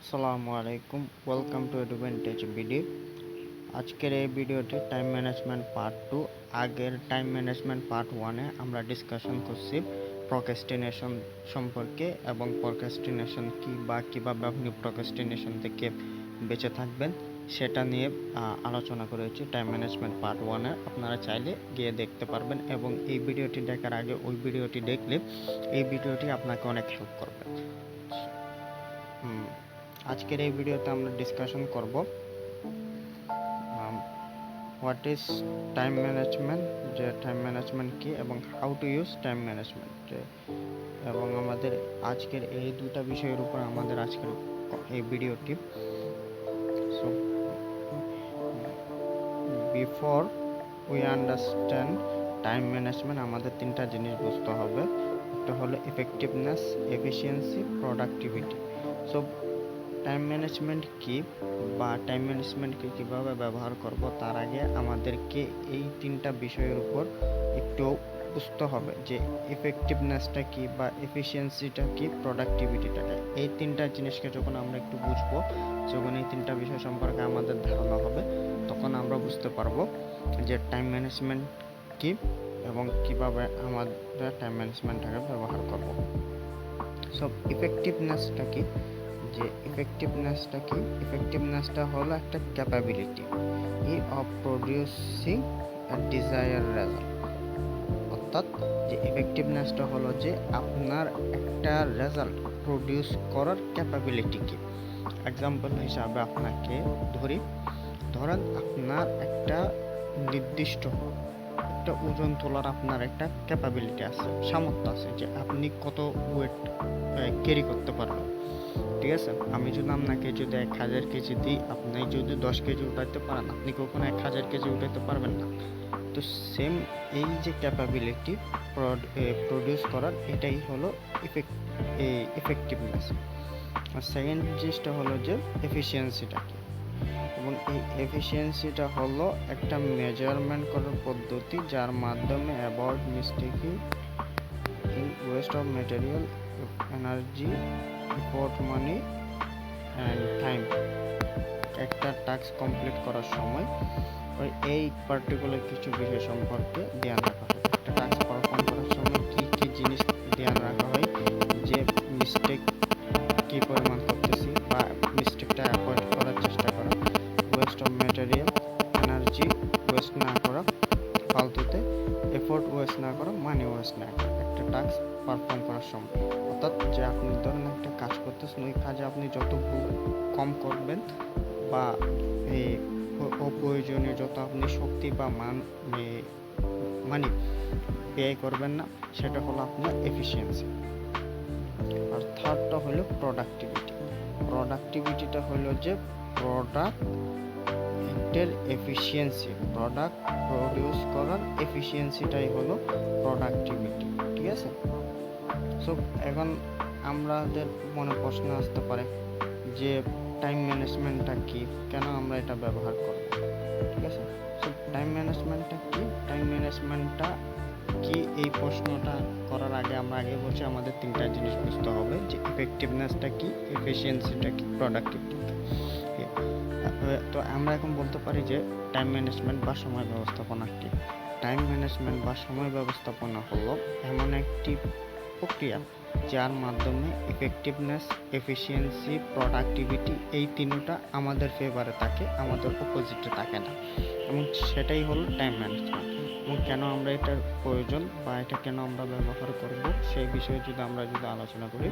আসসালামু আলাইকুম, welcome to এডুভেন্টেজ BD. আজকের এই ভিডিওটি টাইম ম্যানেজমেন্ট পার্ট 2। আগের টাইম ম্যানেজমেন্ট পার্ট 1-এ আমরা ডিসকাশন করছি প্রোক্রাস্টিনেশন সম্পর্কে এবং প্রোক্রাস্টিনেশন কি বা কীভাবে আপনি প্রোক্রাস্টিনেশন থেকে বেঁচে থাকবেন সেটা নিয়ে আলোচনা করেছি টাইম ম্যানেজমেন্ট পার্ট 1-এ। আপনারা চাইলে গিয়ে দেখতে পারবেন এবং এই ভিডিওটি দেখার আগে ওই ভিডিওটি দেখলে এই ভিডিওটি আপনাকে অনেক হেল্প করবে। আজকের এই ভিডিওতে আমরা ডিসকাশন করব হোয়াট ইজ টাইম ম্যানেজমেন্ট, যে টাইম ম্যানেজমেন্ট কি এবং how to use time management, এবং আমাদের আজকের এই দুটা বিষয়ের উপর আমাদের আজকের এই ভিডিওটি। So before we understand time management আমাদের তিনটা জিনিস বুঝতে হবে। একটা হলো effectiveness, efficiency, productivity. So time management কি বা টাইম ম্যানেজমেন্টকে কীভাবে ব্যবহার করব তার আগে আমাদেরকে এই তিনটা বিষয়ের উপর একটু বুঝতে হবে যে এফেক্টিভনেসটা কি বা এফিসিয়েন্সিটা কি, প্রোডাক্টিভিটিটা কি। এই তিনটা জিনিসকে যখন আমরা একটু বুঝবো, যখন এই তিনটা বিষয় সম্পর্কে আমাদের ধারণা হবে, তখন আমরা বুঝতে পারবো যে টাইম ম্যানেজমেন্ট কি এবং কীভাবে আমাদের টাইম ম্যানেজমেন্টটাকে ব্যবহার করব। সো এফেক্টিভনেসটা কি, যে এফেক্টিভনেসটা হলো একটা capability of producing desire result. অর্থাৎ যে এফেক্টিভনেসটা হলো যে আপনার একটা রেজাল্ট প্রডিউস করার ক্যাপাবিলিটি কি। এক্সাম্পল হিসাবে আপনাকে ধরেন আপনার একটা নির্দিষ্ট একটা ওজন তোলার আপনার একটা ক্যাপাবিলিটি আছে, সামর্থ্য আছে, যে আপনি কত ওয়েট ক্যারি করতে পারবেন। ঠিক আছে, আমি যদি আপনাকে 1000 কেজি দিই, আপনি যদি 10 কেজি উঠাইতে পারেন, আপনি কখনো 1000 কেজি উঠাইতে পারবেন না। তো সেম এই যে ক্যাপাবিলিটি প্রডিউস করার, এটাই হলো এফেক্টিভনেস। আর সেকেন্ড জিনিসটা হলো যে এফিসিয়েন্সিটা কি, এবং এই এফিসিয়েন্সিটা হলো একটা মেজারমেন্ট করার পদ্ধতি যার মাধ্যমে avoid মিস্টেকিং in West of material, energy, effort, money and time. একটা টাস্ক কমপ্লিট করার সময় এই পার্টিকুলার কিছু বিষয় সম্পর্কে ধ্যান রাখা হয়। একটা টাস্ক পারফর্ম করার সময় কী কী জিনিস ধ্যান রাখা হয়, যে মিস্টেক কী পরিমাণ করতেছি বা মিস্টেকটা অ্যাভয়েড করার চেষ্টা করা, West of material, energy waste না করা ফালতুতে, এফোর্ট ওয়েস্ট না করা, মানি ওয়েস্ট না করা একটা টাস্ক পারফর্ম করার সময়। অর্থাৎ যে আপনি ধরেন একটা কাজ করতেছেন, ওই কাজে আপনি যত কম করবেন বা এই অপ্রয়োজনীয় যত আপনি শক্তি বা মানি ব্যয় করবেন না, সেটা হলো আপনার এফিসিয়েন্সি। আর থার্ডটা হলো প্রোডাক্টিভিটিটা হলো যে প্রোডাক্টের এফিসিয়েন্সি, প্রোডাক্ট প্রডিউস করার এফিসিয়েন্সিটাই হলো প্রোডাক্টিভিটি। ঠিক আছে, সো এখন আমাদের মনে প্রশ্ন আসতে পারে যে টাইম ম্যানেজমেন্টটা কি, কেন আমরা এটা ব্যবহার করব। ঠিক আছে, সো টাইম ম্যানেজমেন্টটা কি, এই প্রশ্নটা করার আগে আমরা আগে বলছি আমাদের তিনটা জিনিস বুঝতে হবে, যে এফেক্টিভনেসটা কি, এফিসিয়েন্সিটা কি, প্রোডাক্টিভিটি। তো আমরা এখন বলতে পারি যে টাইম ম্যানেজমেন্ট বা সময় ব্যবস্থাপনা কি। টাইম ম্যানেজমেন্ট বা সময় ব্যবস্থাপনা হলো এমন একটি প্রক্রিয়া যার মাধ্যমে এফেক্টিভনেস, এফিসিয়েন্সি, প্রোডাক্টিভিটি এই তিনটা আমাদের ফেভারে থাকে, আমাদের অপোজিটে থাকে না, এবং সেটাই হলো টাইম ম্যানেজমেন্ট। এবং কেন আমরা এটার প্রয়োজন বা এটা কেন আমরা ব্যবহার করব সেই বিষয়ে যদি আমরা আলোচনা করি।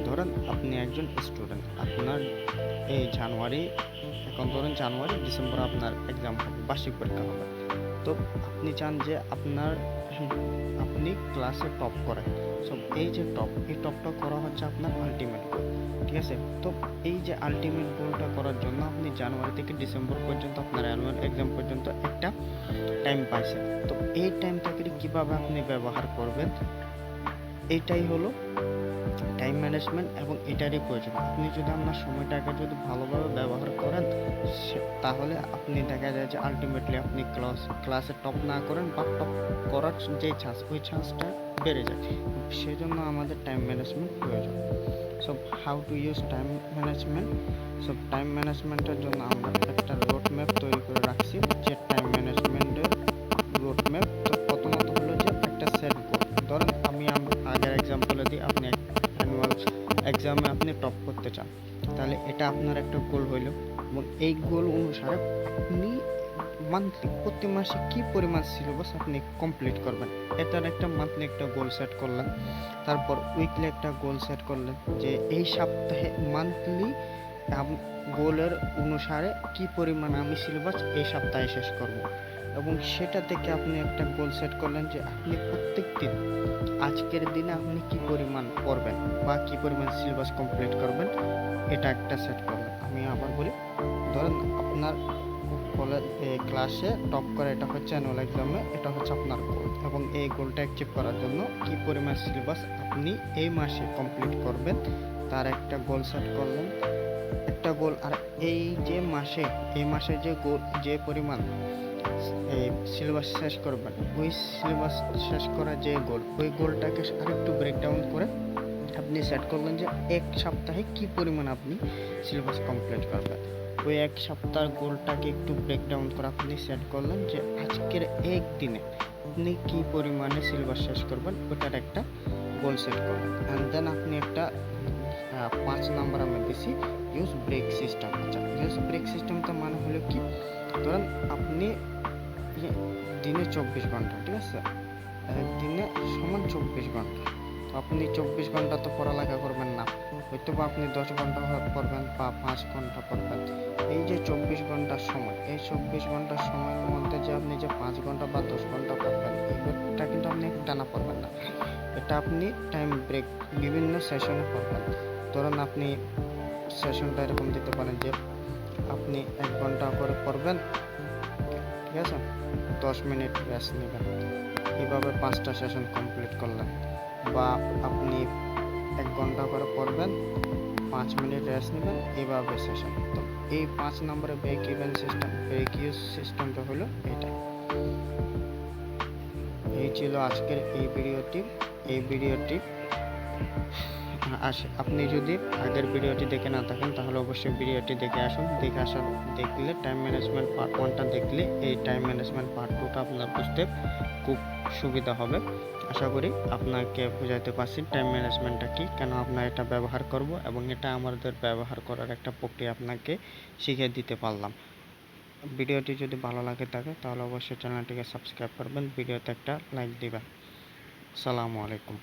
ধরেন আপনি একজন স্টুডেন্ট, আপনার এই এখন ধরেন জানুয়ারি ডিসেম্বর আপনার এক্সাম হবে, বার্ষিক পরীক্ষা হবে। তো আপনি চান যে আপনি ক্লাসে টপ করেন। সো এই যে টপটা করা হচ্ছে আপনার আলটিমেট গোল। ঠিক আছে, তো এই যে আলটিমেট গোলটা করার জন্য আপনি জানুয়ারি থেকে ডিসেম্বর পর্যন্ত আপনার অ্যানুয়াল এক্সাম পর্যন্ত একটা টাইম পাইছেন। তো এই টাইমটাকে কীভাবে আপনি ব্যবহার করবেন এইটাই হলো টাইম ম্যানেজমেন্ট এবং এটারই প্রয়োজন। আপনি যদি আপনার সময়টাকে যদি ভালোভাবে ব্যবহার করেন তাহলে আপনি দেখা যায় যে আলটিমেটলি আপনি ক্লাসে টপ না করেন বা টপ করার যে চান্স ওই চান্সটা বেড়ে যায়। সেজন্য আমাদের টাইম ম্যানেজমেন্ট প্রয়োজন। So how to use time management. So time ম্যানেজমেন্টের জন্য আমরা একটা রোড ম্যাপ তৈরি করে রাখছি, যে টাইম ম্যানেজমেন্টের রোড ম্যাপ। তো প্রথমত হলো যে একটা সেট গোল। ধরেন আমি আগের এক্সাম্পলে দিই, আপনি অ্যানুয়াল এক্সামে আপনি টপ করতে চান, তাহলে এটা আপনার একটা গোল হইল। এবং এই গোল অনুসারে আপনি মান্থলি প্রতি মাসে কি পরিমাণ সিলেবাস আপনি কমপ্লিট করবেন, এটার একটা মান্থলি একটা গোল সেট করলেন। তারপর উইকলি একটা গোল সেট করলেন যে এই সপ্তাহে মান্থলি গোলের অনুসারে কি পরিমাণ আমি সিলেবাস এই সপ্তাহে শেষ করব। এবং সেটা থেকে আপনি একটা গোল সেট করলেন যে আপনি প্রত্যেক দিন আজকের দিনে আপনি কি পরিমাণ পড়বেন বা কি পরিমাণ সিলেবাস কমপ্লিট করবেন, এটা একটা সেট করবেন। আমি আবার বলি, ধরেন আপনার ক্লাসে টপ করা এটা হচ্ছে অ্যানুয়াল এক্সামে, এটা হচ্ছে আপনার গোল। এবং এই গোলটা অ্যাচিভ করার জন্য কি পরিমাণ সিলেবাস আপনি এই মাসে কমপ্লিট করবেন তার একটা গোল সেট করলেন, একটা গোল। আর এই মাসে যে গোল, যে পরিমাণ সিলেবাস শেষ করবেন, ওই সিলেবাস শেষ করা যে গোল, ওই গোলটাকে আরেকটু ব্রেকডাউন করে আপনি সেট করলেন যে এক সপ্তাহে কি পরিমাণ আপনি সিলেবাস কমপ্লিট করবেন। ওই এক সপ্তাহের গোলটাকে একটু ব্রেকডাউন করে আপনি সেট করলেন যে আজকের একদিনে আপনি কি পরিমাণে সিলেবাস শেষ করবেন, ওটার একটা গোল সেট করবেন। অ্যান্ড দেন আপনি একটা 5 নাম্বার আমি দিছি ইউজ ব্রেক সিস্টেম। আচ্ছা, ইউজ ব্রেক সিস্টেমটা মানে হলো কি, ধরেন আপনি দিনে 24 ঘন্টা, ঠিক আছে, একদিনে সমান 24 ঘন্টা। তো আপনি 24 ঘন্টা তো পড়ালেখা করবেন না, হয়তো বা আপনি 10 ঘন্টা পড়বেন বা 5 ঘন্টা পড়বেন। এই যে 24 ঘন্টার সময়, এই 24 ঘন্টার সময়ের মধ্যে যে আপনি যে 5 ঘন্টা বা 10 ঘন্টা পড়বেন, এটা কিন্তু আপনি টানা পড়বেন না, এটা আপনি টাইম ব্রেক বিভিন্ন সেশনে পড়বেন। ধরুন আপনি সেশনটা এরকম দিতে পারেন যে আপনি 1 ঘন্টা করে পড়বেন, ঠিক আছে, 10 মিনিট রেস্ট নেবেন, এইভাবে 5টা সেশন কমপ্লিট করলেন। বা আপনি 1 ঘন্টা করে পড়বেন, 5 মিনিট রেস্ট নেবেন, এইভাবে সেশন। তো এই 5 নম্বরে ব্রেক ইউজ সিস্টেমটা হলো এটা। এই ছিল আজকের এই ভিডিওটি। আপনি যদি আগের ভিডিওটি দেখে না থাকেন তাহলে অবশ্যই ভিডিওটি দেখে আসুন। দেখলে টাইম ম্যানেজমেন্ট পার্ট 1টা দেখলে এই টাইম ম্যানেজমেন্ট পার্ট 2টা আপনার বুঝতে খুব সুবিধা হবে। আশা করি আপনাকে বোঝাতে পারছি টাইম ম্যানেজমেন্টটা কি, কেন আপনার এটা ব্যবহার করব এবং এটা আমাদের ব্যবহার করার একটা প্রক্রিয়া আপনাকে শিখিয়ে দিতে পারলাম। ভিডিওটি যদি ভালো লাগে থাকে তাহলে অবশ্যই চ্যানেলটিকে সাবস্ক্রাইব করবেন, ভিডিওতে একটা লাইক দিবেন। আসসালামু আলাইকুম।